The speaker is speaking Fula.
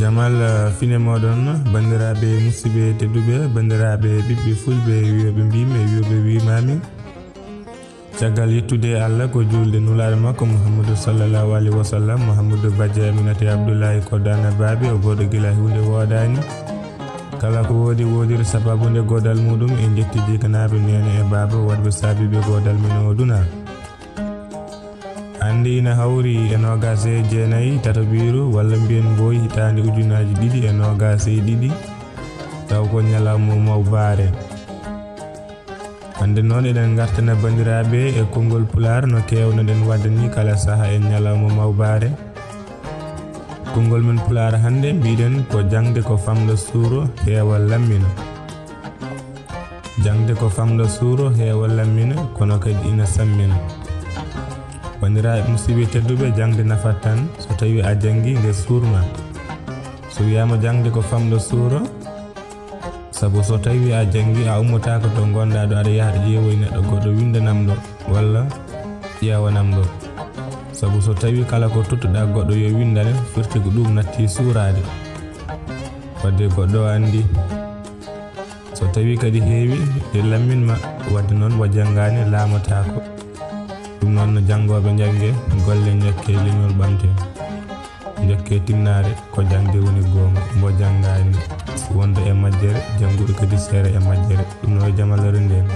Jamal fine modon bandiraɓe musidɓe tedduɓe bandiraɓe ɓiɓɓe fulɓe wiyoɓe mbimi e wiyoɓe wimami caggal yettude Allah ko julde nulaɗo makko Muhammadou sallallahu alaihi wasallam Mouhamadou Badji Aminata Abdoulaye Kodana Babi o goɗo gila hunde wodani kala ko wodiri sababu nde godal muɗum e jettiji kanaɓe nene e baba wadɓe sabiɓe godal men o duna andi ina hawri e nogas e jeenayi tataɓiru walla mbiyen boyi hitande ujunaji ɗiɗi e nogas e ɗiɗi taw ko ñalawma mawbare hande noon eɗen gartana bandiraɓe e konngol pular no kewnoɗen wadde ni kala saaha e ñalawma mawbare konngol men pular hande mbiɗen ko jangde ko famɗo suuro heewa lammina jangde ko famɗo suuro heewa lammina kono kadi ina sammina bandiraɓe musidɓe tedduɓe jangde nafat tan so tawi a jangi nde surma so wiyama jangde ko famɗo suuro sabu so tawi a jangi a ummotako to gonɗa ɗo aɗa yaha ƴeewoy neɗɗo goɗɗo windanam ɗo walla ƴewanam ɗo sabu so tawi kala ko tuttuɗa goɗɗo yo windane firti ko ɗum natti suurade wadde goɗɗo andi so tawi kadi heewi e lamminma wadde noon wa jangani laamotako ɗum noon no jangoɓe jange golle jokke leñol ɓamte jokke tinnare ko jangde woni gonga mbo jangani wonde e majjere janguɗo kadi seere e majjere ɗum no jamalore nden